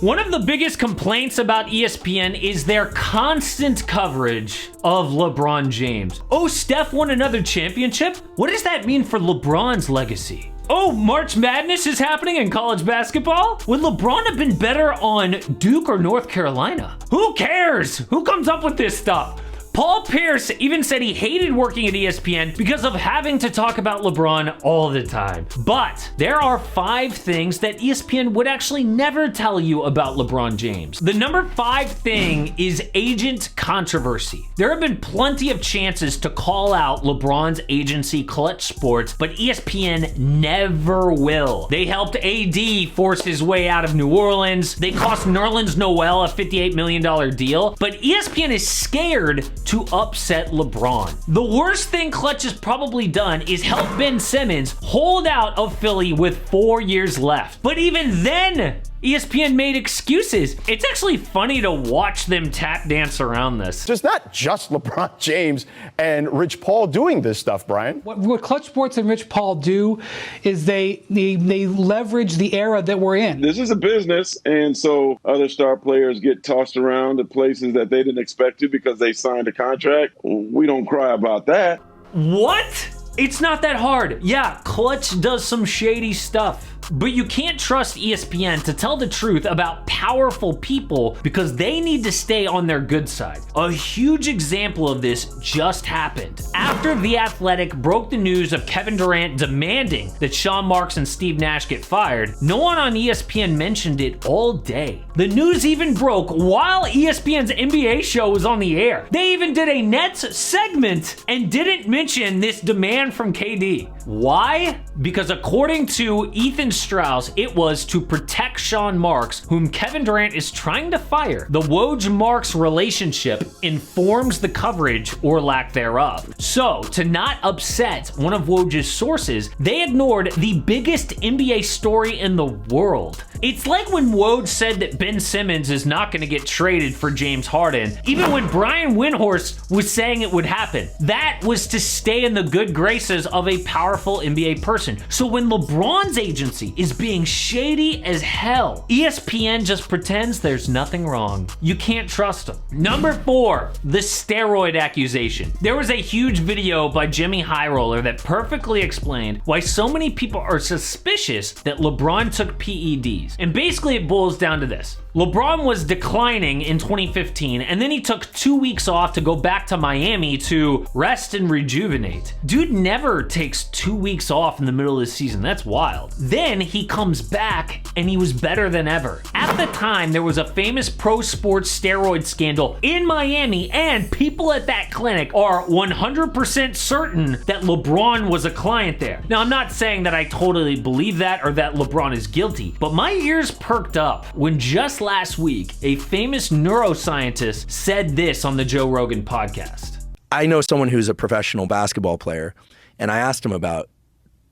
One of the biggest complaints about ESPN is their constant coverage of LeBron James. Oh, Steph won another championship? What does that mean for LeBron's legacy? Oh, March Madness is happening in college basketball? Would LeBron have been better on Duke or North Carolina? Who cares? Who comes up with this stuff? Paul Pierce even said he hated working at ESPN because of having to talk about LeBron all the time. But there are 5 things that ESPN would actually never tell you about LeBron James. The number 5 thing is agent controversy. There have been plenty of chances to call out LeBron's agency Clutch Sports, but ESPN never will. They helped AD force his way out of New Orleans. They cost Nerlens Noel a $58 million deal, but ESPN is scared to upset LeBron. The worst thing Clutch has probably done is help Ben Simmons hold out of Philly with 4 years left. But even then, ESPN made excuses. It's actually funny to watch them tap dance around this. It's not just LeBron James and Rich Paul doing this stuff, Brian. What Clutch Sports and Rich Paul do is they leverage the era that we're in. This is a business, and so other star players get tossed around to places that they didn't expect to because they signed a contract. We don't cry about that. What? It's not that hard. Yeah, Clutch does some shady stuff. But you can't trust ESPN to tell the truth about powerful people because they need to stay on their good side. A huge example of this just happened. After The Athletic broke the news of Kevin Durant demanding that Sean Marks and Steve Nash get fired, no one on ESPN mentioned it all day. The news even broke while ESPN's NBA show was on the air. They even did a Nets segment and didn't mention this demand from KD. Why? Because according to Ethan Strauss, it was to protect Sean Marks, whom Kevin Durant is trying to fire. The Woj-Marks relationship informs the coverage or lack thereof. So, to not upset one of Woj's sources, they ignored the biggest NBA story in the world. It's like when Woj said that Ben Simmons is not going to get traded for James Harden, even when Brian Windhorst was saying it would happen. That was to stay in the good graces of a powerful NBA person. So when LeBron's agency is being shady as hell, ESPN just pretends there's nothing wrong. You can't trust them. Number 4, the steroid accusation. There was a huge video by Jimmy Highroller that perfectly explained why so many people are suspicious that LeBron took PEDs. And basically it boils down to this. LeBron was declining in 2015, and then he took 2 weeks off to go back to Miami to rest and rejuvenate. Dude never takes 2 weeks off in the middle of the season. That's wild. Then he comes back, and he was better than ever. At the time, there was a famous pro sports steroid scandal in Miami, and people at that clinic are 100% certain that LeBron was a client there. Now, I'm not saying that I totally believe that or that LeBron is guilty, but my ears perked up when just last week, a famous neuroscientist said this on the Joe Rogan podcast. I know someone who's a professional basketball player, and I asked him about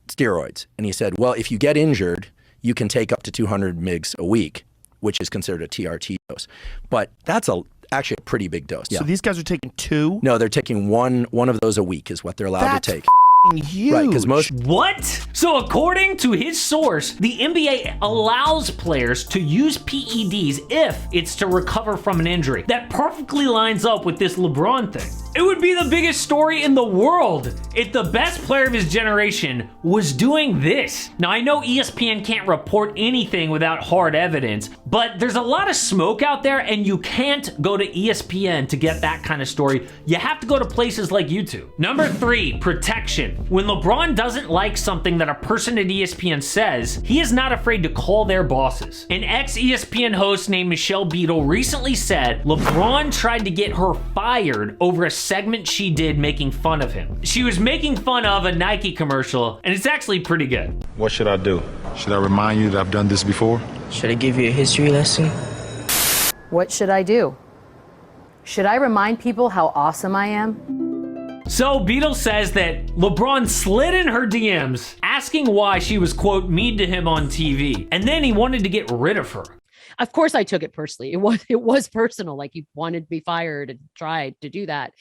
steroids. And he said, well, if you get injured, you can take up to 200 mgs a week, which is considered a TRT dose. But that's actually a pretty big dose. So these guys are taking 2? No, they're taking one of those a week is what they're allowed to take. Huge. Right, because most... What? So according to his source, the NBA allows players to use PEDs if it's to recover from an injury. That perfectly lines up with this LeBron thing. It would be the biggest story in the world if the best player of his generation was doing this. Now, I know ESPN can't report anything without hard evidence, but there's a lot of smoke out there, and you can't go to ESPN to get that kind of story. You have to go to places like YouTube. Number 3, protection. When LeBron doesn't like something that a person at ESPN says, he is not afraid to call their bosses. An ex-ESPN host named Michelle Beadle recently said LeBron tried to get her fired over a segment she did making fun of him. She was making fun of a Nike commercial, and it's actually pretty good. What should I do? Should I remind you that I've done this before? Should I give you a history lesson? What should I do? Should I remind people how awesome I am? So Beadle says that LeBron slid in her DMs asking why she was, quote, mean to him on TV. And then he wanted to get rid of her. Of course I took it personally. It was personal. Like, he wanted to be fired and tried to do that.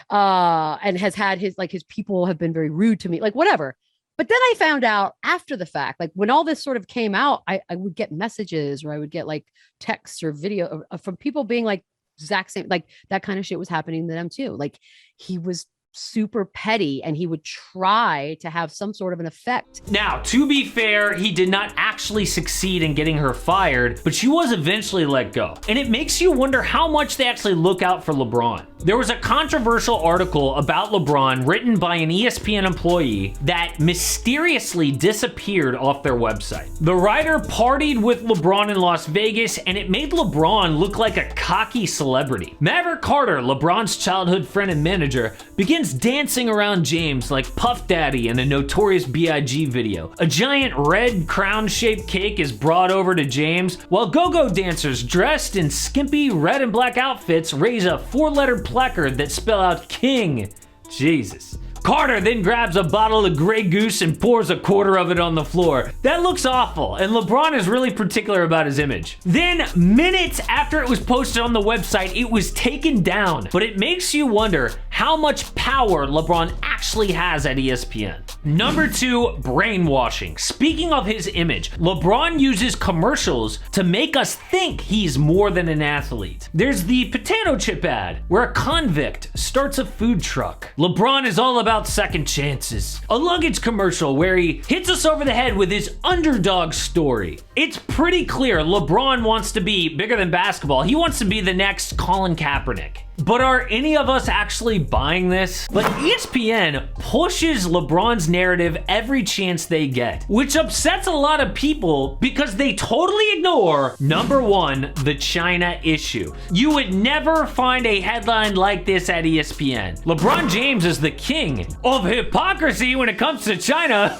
And has had his people have been very rude to me, like whatever. But then I found out after the fact, like when all this sort of came out, I would get messages or I would get like texts or video from people being like, exact same, like that kind of shit was happening to them too. Like he was super petty and he would try to have some sort of an effect. Now, to be fair, he did not actually succeed in getting her fired, but she was eventually let go. And it makes you wonder how much they actually look out for LeBron. There was a controversial article about LeBron written by an ESPN employee that mysteriously disappeared off their website. The writer partied with LeBron in Las Vegas, and it made LeBron look like a cocky celebrity. Maverick Carter, LeBron's childhood friend and manager, begins dancing around James like Puff Daddy in a Notorious B.I.G. video. A giant red crown-shaped cake is brought over to James, while go-go dancers dressed in skimpy red and black outfits raise a 4-letter placard that spell out King. Jesus. Carter then grabs a bottle of Grey Goose and pours a quarter of it on the floor. That looks awful, and LeBron is really particular about his image. Then, minutes after it was posted on the website, it was taken down. But it makes you wonder how much power LeBron actually has at ESPN. Number 2, brainwashing. Speaking of his image, LeBron uses commercials to make us think he's more than an athlete. There's the potato chip ad, where a convict starts a food truck. LeBron is all about second chances. A luggage commercial where he hits us over the head with his underdog story. It's pretty clear LeBron wants to be bigger than basketball. He wants to be the next Colin Kaepernick. But are any of us actually buying this? But ESPN pushes LeBron's narrative every chance they get, which upsets a lot of people because they totally ignore, number 1, the China issue. You would never find a headline like this at ESPN. LeBron James is the king of hypocrisy when it comes to China.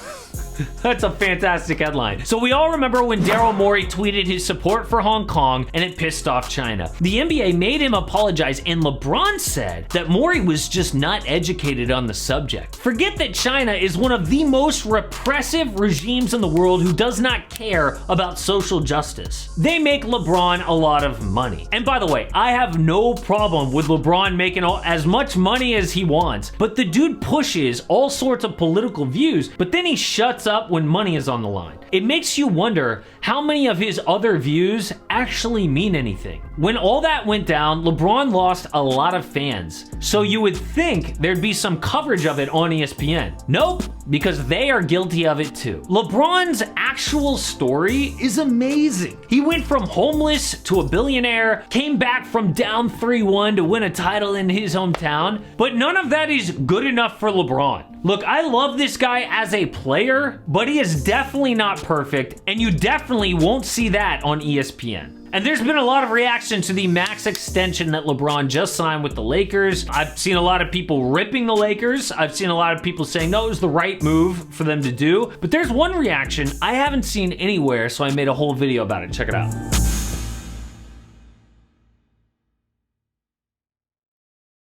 That's a fantastic headline. So we all remember when Daryl Morey tweeted his support for Hong Kong and it pissed off China. The NBA made him apologize, and LeBron said that Morey was just not educated on the subject. Forget that China is one of the most repressive regimes in the world who does not care about social justice. They make LeBron a lot of money. And by the way, I have no problem with LeBron making as much money as he wants, but the dude pushes all sorts of political views, but then he shuts up when money is on the line. It makes you wonder how many of his other views actually mean anything. When all that went down, LeBron lost a lot of fans. So you would think there'd be some coverage of it on ESPN. Nope, because they are guilty of it too. LeBron's actual story is amazing. He went from homeless to a billionaire, came back from down 3-1 to win a title in his hometown, but none of that is good enough for LeBron. Look, I love this guy as a player, but he is definitely not perfect, and you definitely won't see that on ESPN. And there's been a lot of reaction to the max extension that LeBron just signed with the Lakers. I've seen a lot of people ripping the Lakers. I've seen a lot of people saying, no, it was the right move for them to do. But there's one reaction I haven't seen anywhere, so I made a whole video about it. Check it out.